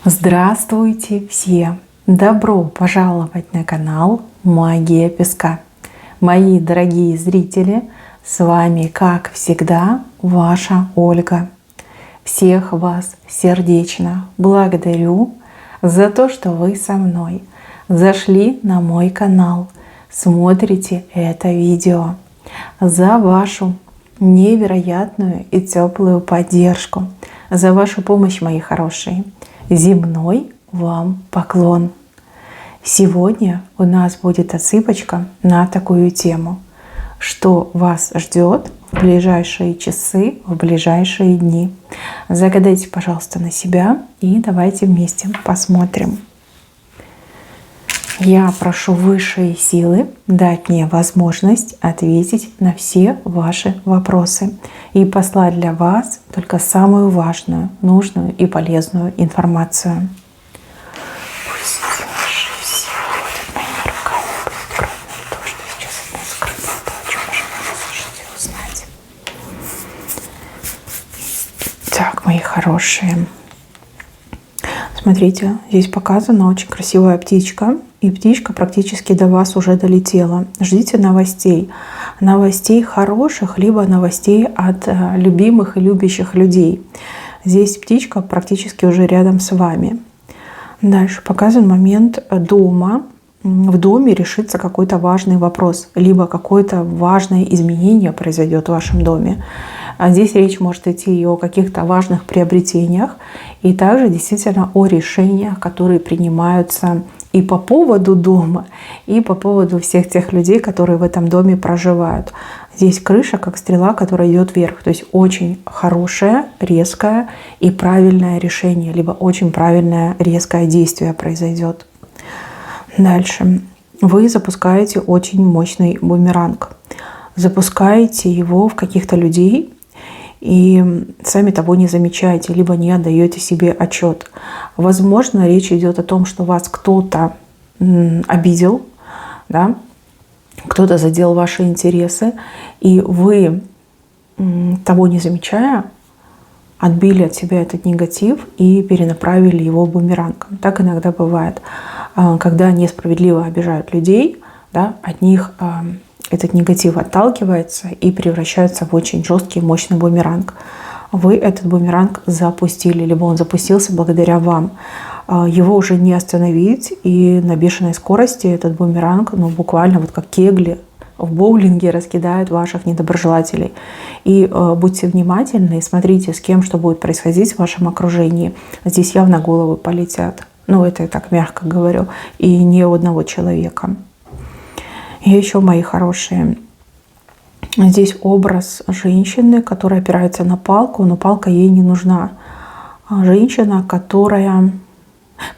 Здравствуйте все! Добро пожаловать на канал Магия Песка. Мои дорогие зрители, с вами, как всегда, ваша Ольга. Всех вас сердечно благодарю за то, что вы со мной зашли на мой канал, смотрите это видео, за вашу невероятную и теплую поддержку, за вашу помощь, мои хорошие. Земной вам поклон! Сегодня у нас будет отсыпочка на такую тему, что вас ждет в ближайшие часы, в ближайшие дни. Загадайте, пожалуйста, на себя и давайте вместе посмотрим. Я прошу высшие силы дать мне возможность ответить на все ваши вопросы и послать для вас только самую важную, нужную и полезную информацию. Пусть ваши силы будут моими руками, будет кровно то, что сейчас от нас скрыто, то, о чем уже вы слышите узнать. Так, мои хорошие. Смотрите, здесь показана очень красивая птичка. И птичка практически до вас уже долетела. Ждите новостей. Новостей хороших, либо новостей от любимых и любящих людей. Здесь птичка практически уже рядом с вами. Дальше показан момент дома. В доме решится какой-то важный вопрос, либо какое-то важное изменение произойдет в вашем доме. А здесь речь может идти и о каких-то важных приобретениях, и также действительно о решениях, которые принимаются и по поводу дома, и по поводу всех тех людей, которые в этом доме проживают. Здесь крыша как стрела, которая идет вверх. То есть очень хорошее, резкое и правильное решение, либо очень правильное, резкое действие произойдет. Дальше. Вы запускаете очень мощный бумеранг. Запускаете его в каких-то людей, и сами того не замечаете, либо не отдаете себе отчет. Возможно, речь идет о том, что вас кто-то обидел, да? Кто-то задел ваши интересы, и вы, того не замечая, отбили от себя этот негатив и перенаправили его бумерангом. Так иногда бывает, когда несправедливо обижают людей, да, от них этот негатив отталкивается и превращается в очень жесткий, мощный бумеранг. Вы этот бумеранг запустили, либо он запустился благодаря вам. Его уже не остановить, и на бешеной скорости этот бумеранг, буквально вот как кегли в боулинге, раскидает ваших недоброжелателей. И будьте внимательны и смотрите, с кем что будет происходить в вашем окружении. Здесь явно головы полетят. Это я так мягко говорю. И не у одного человека. И еще, мои хорошие, здесь образ женщины, которая опирается на палку, но палка ей не нужна. Женщина, которая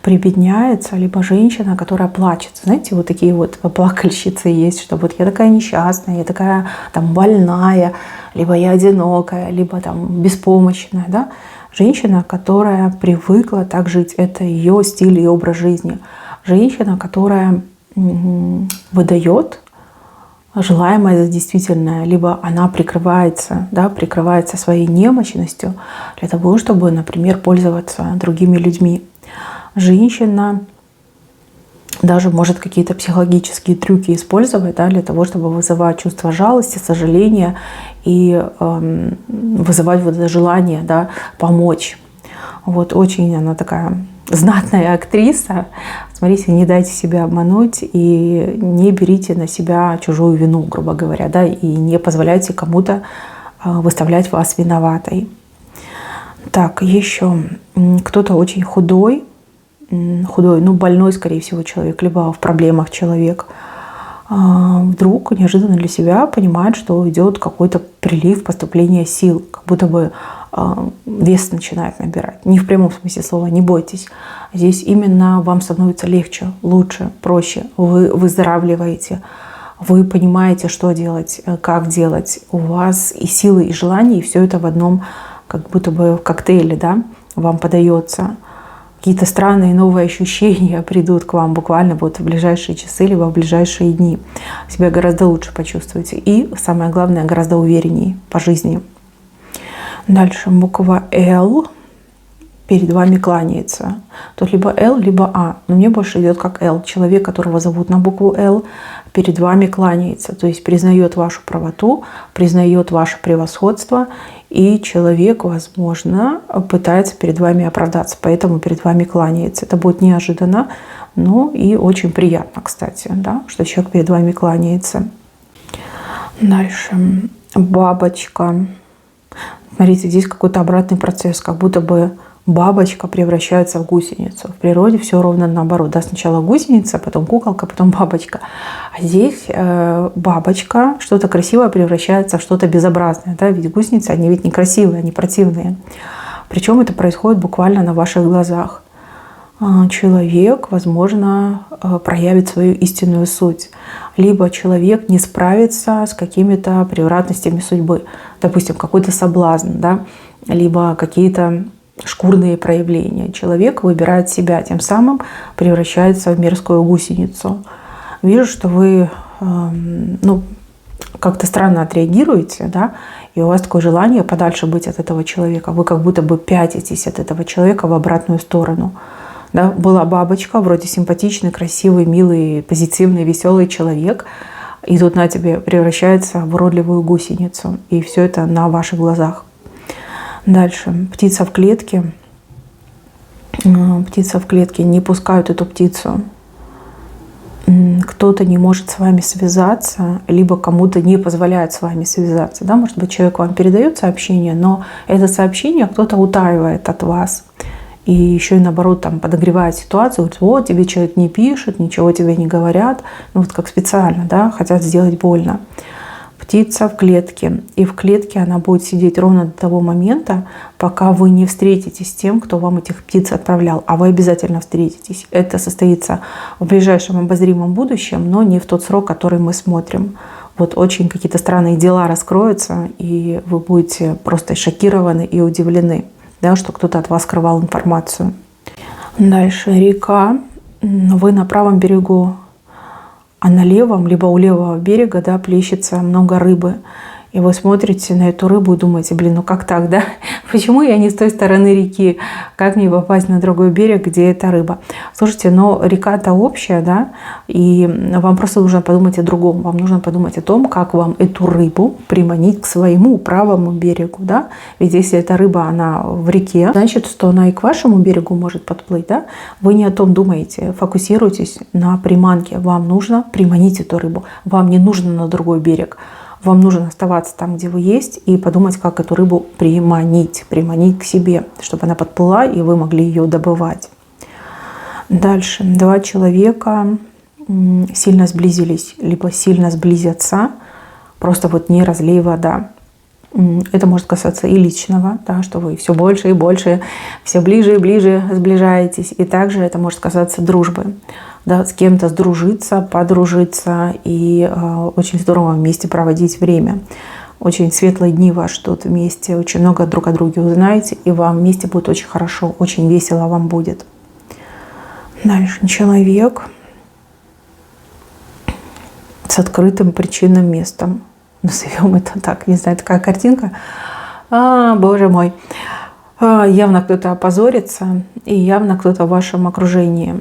прибедняется, либо женщина, которая плачет. Знаете, вот такие вот плакальщицы есть, что вот я такая несчастная, я такая больная, либо я одинокая, либо беспомощная. Да? Женщина, которая привыкла так жить, это ее стиль и образ жизни. Женщина, которая выдает желаемое за действительное, либо она прикрывается своей немощностью для того, чтобы, например, пользоваться другими людьми. Женщина даже может какие-то психологические трюки использовать, для того, чтобы вызывать чувство жалости, сожаления и вызывать вот это желание, помочь. Вот очень она такая знатная актриса. Смотрите, не дайте себя обмануть и не берите на себя чужую вину, грубо говоря, и не позволяйте кому-то выставлять вас виноватой. Так, еще кто-то очень худой, больной, скорее всего, человек, либо в проблемах человек, вдруг неожиданно для себя понимает, что идет какой-то прилив поступления сил, как будто бы вес начинает набирать. Не в прямом смысле слова, не бойтесь. Здесь именно вам становится легче, лучше, проще. Вы выздоравливаете, вы понимаете, что делать, как делать. У вас и силы, и желания, и все это в одном, как будто бы в коктейле, вам подается. Какие-то странные новые ощущения придут к вам буквально вот в ближайшие часы, либо в ближайшие дни. Себя гораздо лучше почувствуете. И, самое главное, гораздо увереннее по жизни. Дальше буква «Л». перед вами кланяется. Тут либо Л, либо А. Но мне больше идет как Л. Человек, которого зовут на букву Л, перед вами кланяется. То есть признает вашу правоту, признает ваше превосходство. И человек, возможно, пытается перед вами оправдаться. Поэтому перед вами кланяется. Это будет неожиданно, но и очень приятно, кстати, да, что человек перед вами кланяется. Дальше. Бабочка. Смотрите, здесь какой-то обратный процесс, как будто бы бабочка превращается в гусеницу. В природе все ровно наоборот. Да, сначала гусеница, потом куколка, потом бабочка. А здесь бабочка, что-то красивое превращается в что-то безобразное. Да? Ведь гусеницы, они ведь некрасивые, они противные. Причем это происходит буквально на ваших глазах. Человек, возможно, проявит свою истинную суть. Либо человек не справится с какими-то превратностями судьбы. Допустим, какой-то соблазн, да? Либо какие-то шкурные проявления. Человек выбирает себя, тем самым превращается в мерзкую гусеницу. Вижу, что вы как-то странно отреагируете, да, и у вас такое желание подальше быть от этого человека. Вы как будто бы пятитесь от этого человека в обратную сторону. Да? Была бабочка, вроде симпатичный, красивый, милый, позитивный, веселый человек, и тут на тебе превращается в уродливую гусеницу. И все это на ваших глазах. Дальше. Птица в клетке. Птица в клетке. Не пускают эту птицу. Кто-то не может с вами связаться, либо кому-то не позволяет с вами связаться. Да? Может быть, человек вам передает сообщение, но это сообщение кто-то утаивает от вас. И еще и наоборот там подогревает ситуацию. Говорит, вот тебе человек не пишет, ничего тебе не говорят. Ну вот как специально, да, хотят сделать больно. Птица в клетке. И в клетке она будет сидеть ровно до того момента, пока вы не встретитесь с тем, кто вам этих птиц отправлял. А вы обязательно встретитесь. Это состоится в ближайшем обозримом будущем, но не в тот срок, который мы смотрим. Вот очень какие-то странные дела раскроются, и вы будете просто шокированы и удивлены, да, что кто-то от вас скрывал информацию. Дальше река. Вы на правом берегу, а на левом, либо у левого берега, да, плещется много рыбы. И вы смотрите на эту рыбу и думаете, блин, ну как так, да? Почему я не с той стороны реки? Как мне попасть на другой берег, где эта рыба? Слушайте, но река-то общая, да? И вам просто нужно подумать о другом. Вам нужно подумать о том, как вам эту рыбу приманить к своему правому берегу, да? Ведь если эта рыба, она в реке, значит, что она и к вашему берегу может подплыть, да? Вы не о том думаете, фокусируйтесь на приманке. Вам нужно приманить эту рыбу. Вам не нужно на другой берег. Вам нужно оставаться там, где вы есть, и подумать, как эту рыбу приманить к себе, чтобы она подплыла, и вы могли ее добывать. Дальше. Два человека сильно сблизились, либо сильно сблизятся, просто вот не разлей вода. Это может касаться и личного, да, что вы все больше и больше, все ближе и ближе сближаетесь. И также это может касаться дружбы. Да, с кем-то сдружиться, подружиться и очень здорово вместе проводить время. Очень светлые дни вас ждут вместе, очень много друг о друге узнаете, и вам вместе будет очень хорошо, очень весело вам будет. Дальше. Человек с открытым причинным местом. Назовем это так. Не знаю, такая картинка. Боже мой. Явно кто-то опозорится, и явно кто-то в вашем окружении.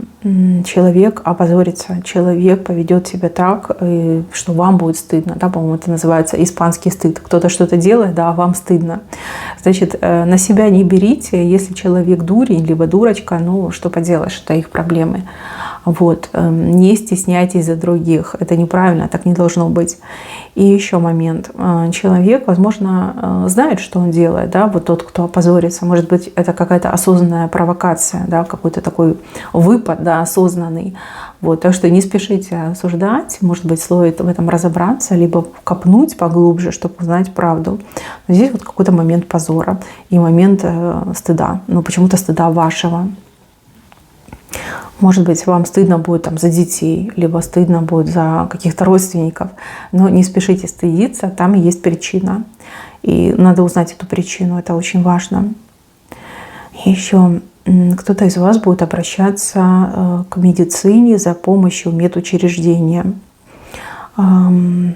Человек опозорится, человек поведет себя так, что вам будет стыдно. Да, по-моему, это называется испанский стыд. Кто-то что-то делает, да, а вам стыдно. Значит, на себя не берите, если человек дурень, либо дурочка, ну, что поделаешь, это их проблемы. Вот. Не стесняйтесь за других. Это неправильно, так не должно быть. И еще момент. Человек, возможно, знает, что он делает. Да? Вот тот, кто опозорится. Может быть, это какая-то осознанная провокация, да? Какой-то такой выпад, да, осознанный. Вот. Так что не спешите осуждать. Может быть, стоит в этом разобраться, либо копнуть поглубже, чтобы узнать правду. Но здесь вот какой-то момент позора и момент стыда. Но почему-то стыда вашего. Может быть, вам стыдно будет там за детей, либо стыдно будет за каких-то родственников. Но не спешите стыдиться, там есть причина. И надо узнать эту причину, это очень важно. Еще кто-то из вас будет обращаться к медицине за помощью в медучреждения. Но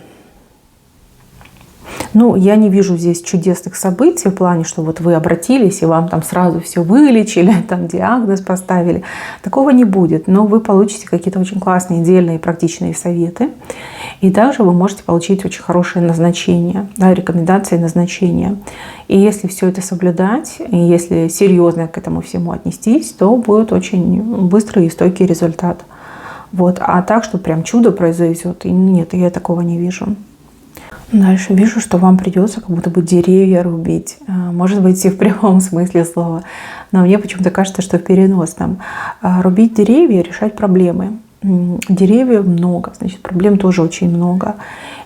Ну, я не вижу здесь чудесных событий в плане, что вот вы обратились, и вам там сразу все вылечили, там диагноз поставили. Такого не будет, но вы получите какие-то очень классные, дельные, практичные советы. И также вы можете получить очень хорошее назначение, да, рекомендации назначения. И если все это соблюдать, и если серьезно к этому всему отнестись, то будет очень быстрый и стойкий результат. Вот. А так, что прям чудо произойдет, нет, я такого не вижу. Дальше вижу, что вам придется как будто бы деревья рубить. Может быть, и в прямом смысле слова. Но мне почему-то кажется, что в переносном. Рубить деревья, решать проблемы. Деревьев много, значит, проблем тоже очень много.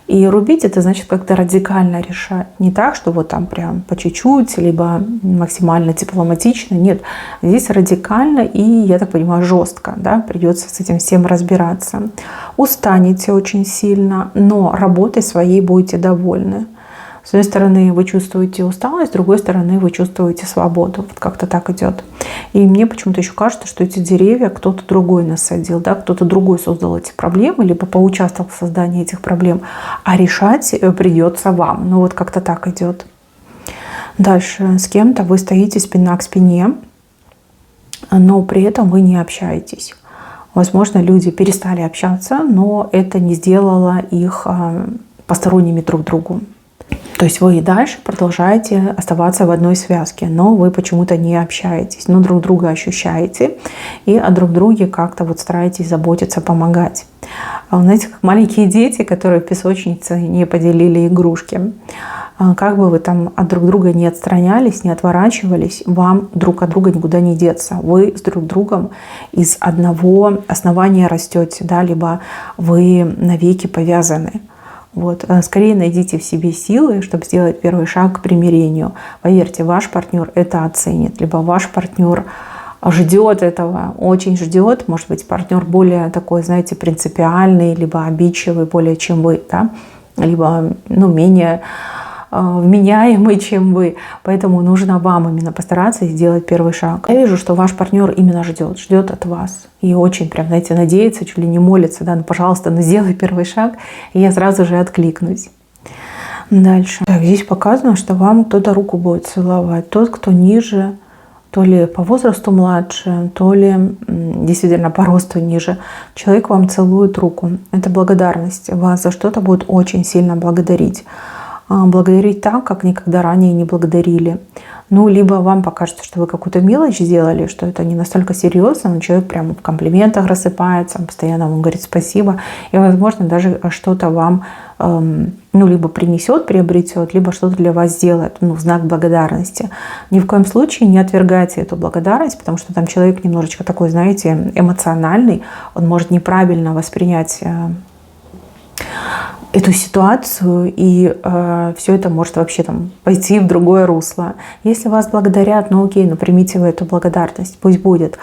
И рубить это значит как-то радикально решать. Не так, что вот там прям по чуть-чуть, либо максимально дипломатично. Нет, здесь радикально и, я так понимаю, жестко. Да? Придется с этим всем разбираться. Устанете очень сильно, но работой своей будете довольны. С одной стороны, вы чувствуете усталость, с другой стороны, вы чувствуете свободу. Вот как-то так идет. И мне почему-то еще кажется, что эти деревья кто-то другой насадил, да, кто-то другой создал эти проблемы, либо поучаствовал в создании этих проблем, а решать придется вам. Ну вот как-то так идет. Дальше с кем-то вы стоите спина к спине, но при этом вы не общаетесь. Возможно, люди перестали общаться, но это не сделало их посторонними друг другу. То есть вы и дальше продолжаете оставаться в одной связке, но вы почему-то не общаетесь, но друг друга ощущаете и о друг друге как-то вот стараетесь заботиться, помогать. Знаете, как маленькие дети, которые в песочнице не поделили игрушки. Как бы вы там от друг друга не отстранялись, не отворачивались, вам друг от друга никуда не деться. Вы с друг другом из одного основания растете, да, либо вы навеки повязаны. Вот. Скорее найдите в себе силы, чтобы сделать первый шаг к примирению. Поверьте, ваш партнер это оценит, либо ваш партнер ждет этого, очень ждет. Может быть, партнер более такой, знаете, принципиальный, либо обидчивый более, чем вы, да? Либо менее вменяемый, чем вы. Поэтому нужно вам именно постараться сделать первый шаг. Я вижу, что ваш партнер именно ждет от вас. И очень прям, знаете, надеется, чуть ли не молится, да, ну, пожалуйста, сделай первый шаг, и я сразу же откликнусь. Дальше. Так, здесь показано, что вам кто-то руку будет целовать. Тот, кто ниже, то ли по возрасту младше, то ли действительно по росту ниже. Человек вам целует руку. Это благодарность. Вас за что-то будет очень сильно благодарить. Благодарить так, как никогда ранее не благодарили. Ну, либо вам покажется, что вы какую-то мелочь сделали, что это не настолько серьезно, но человек прямо в комплиментах рассыпается, он постоянно вам говорит спасибо, и, возможно, даже что-то вам либо принесет, приобретет, либо что-то для вас сделает, в знак благодарности. Ни в коем случае не отвергайте эту благодарность, потому что там человек немножечко такой, знаете, эмоциональный, он может неправильно воспринять эту ситуацию, и все это может вообще там пойти в другое русло. Если вас благодарят, окей, примите вы эту благодарность, пусть будет.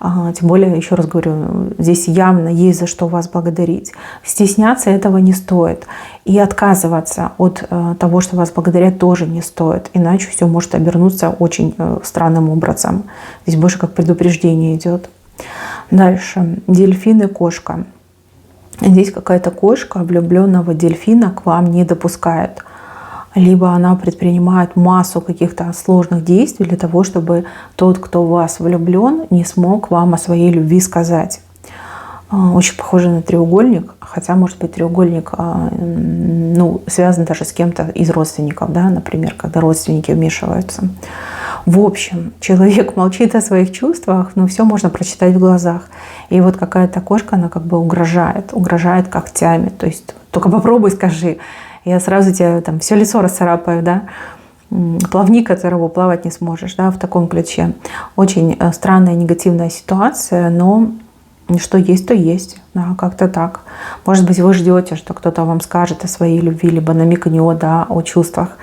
Тем более, еще раз говорю, здесь явно есть за что вас благодарить. Стесняться этого не стоит. И отказываться от того, что вас благодарят, тоже не стоит. Иначе все может обернуться очень странным образом. Здесь больше как предупреждение идет. Дальше. Дельфин и кошка. Здесь какая-то кошка влюбленного дельфина к вам не допускает. Либо она предпринимает массу каких-то сложных действий для того, чтобы тот, кто в вас влюблен, не смог вам о своей любви сказать. Очень похоже на треугольник, хотя, может быть, треугольник связан даже с кем-то из родственников, да, например, когда родственники вмешиваются. В общем, человек молчит о своих чувствах, но все можно прочитать в глазах. И вот какая-то кошка, она как бы угрожает когтями. То есть только попробуй, скажи, я сразу тебе там все лицо расцарапаю, да. Плавни, которого плавать не сможешь, да, в таком ключе. Очень странная, негативная ситуация, но что есть, то есть. Да, как-то так. Может быть, вы ждете, что кто-то вам скажет о своей любви, либо намекнет, да, о чувствах.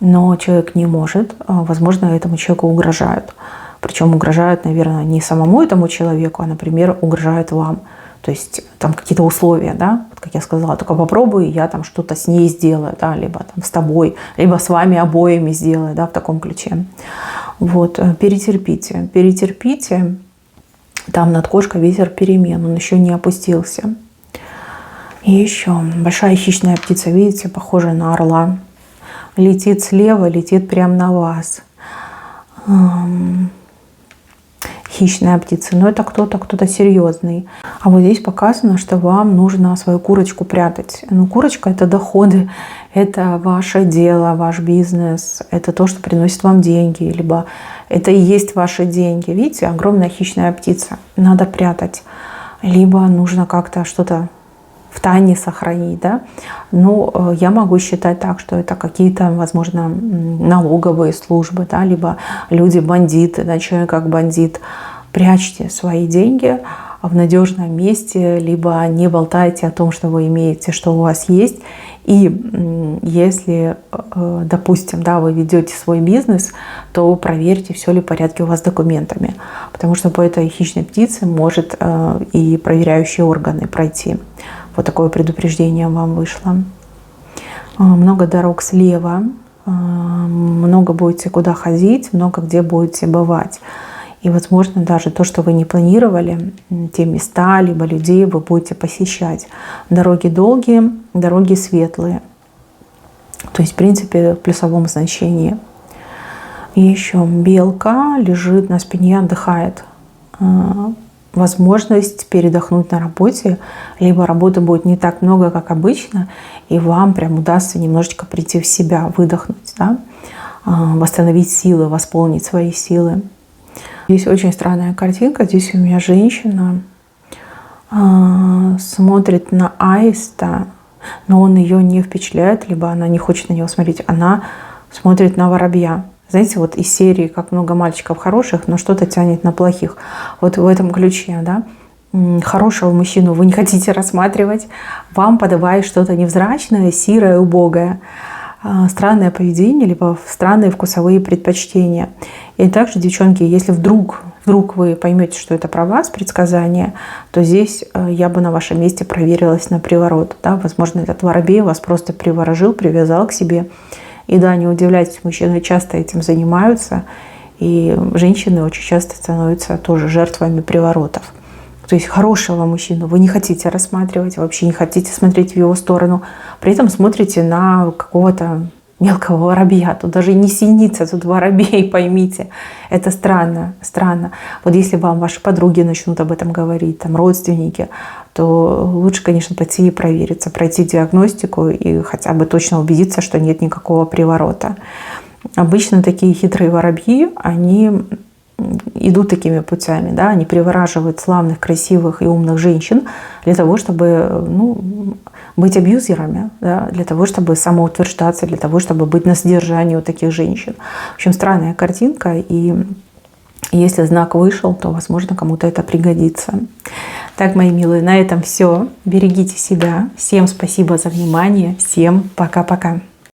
Но человек не может. Возможно, этому человеку угрожают. Причем угрожают, наверное, не самому этому человеку, а, например, угрожают вам. То есть там какие-то условия, да, вот как я сказала, только попробуй, я там что-то с ней сделаю, да, либо там с тобой, либо с вами обоими сделаю, да, в таком ключе. Вот, перетерпите. Там над кошкой ветер перемен, он еще не опустился. И еще большая хищная птица, видите, похожая на орла. летит слева, летит прямо на вас. Хищная птица, но это кто-то серьезный. А вот здесь показано, что вам нужно свою курочку прятать. Ну, курочка — это доходы, это ваше дело, ваш бизнес, это то, что приносит вам деньги, либо это и есть ваши деньги. Видите, огромная хищная птица, надо прятать. Либо нужно как-то что-то в тайне сохранить, да. Но я могу считать так, что это какие-то, возможно, налоговые службы, да, либо люди-бандиты, да, человек как бандит. Прячьте свои деньги в надежном месте, либо не болтайте о том, что вы имеете, что у вас есть. И если, допустим, да, вы ведете свой бизнес, то проверьте, все ли в порядке у вас с документами. Потому что по этой хищной птице может и проверяющие органы пройти. Вот такое предупреждение вам вышло. Много дорог слева, много будете куда ходить, много где будете бывать. И, возможно, даже то, что вы не планировали, те места, либо людей вы будете посещать. Дороги долгие, дороги светлые. То есть, в принципе, в плюсовом значении. И еще белка лежит на спине, отдыхает. Возможность передохнуть на работе, либо работы будет не так много, как обычно, и вам прям удастся немножечко прийти в себя, выдохнуть, да? Восстановить силы, восполнить свои силы. Здесь очень странная картинка. Здесь у меня женщина смотрит на аиста, но он ее не впечатляет, либо она не хочет на него смотреть. Она смотрит на воробья. Знаете, вот из серии «Как много мальчиков хороших, но что-то тянет на плохих». Вот в этом ключе, да. Хорошего мужчину вы не хотите рассматривать. Вам подавает что-то невзрачное, сирое, убогое. Странное поведение, либо странные вкусовые предпочтения. И также, девчонки, если вдруг вы поймете, что это про вас, предсказание, то здесь я бы на вашем месте проверилась на приворот. Да? Возможно, этот воробей вас просто приворожил, привязал к себе. И да, не удивляйтесь, мужчины часто этим занимаются, и женщины очень часто становятся тоже жертвами приворотов. То есть хорошего мужчину вы не хотите рассматривать, вообще не хотите смотреть в его сторону, при этом смотрите на какого-то мелкого воробья. Тут даже не синица, тут воробей, поймите. Это странно. Вот если вам ваши подруги начнут об этом говорить, там родственники, то лучше, конечно, пойти и провериться, пройти диагностику и хотя бы точно убедиться, что нет никакого приворота. Обычно такие хитрые воробьи, они идут такими путями, да, они привораживают славных, красивых и умных женщин для того, чтобы быть абьюзерами, да, для того, чтобы самоутверждаться, для того, чтобы быть на содержании у таких женщин. В общем, странная картинка, и если знак вышел, то, возможно, кому-то это пригодится. Так, мои милые, на этом все. Берегите себя. Всем спасибо за внимание. Всем пока-пока.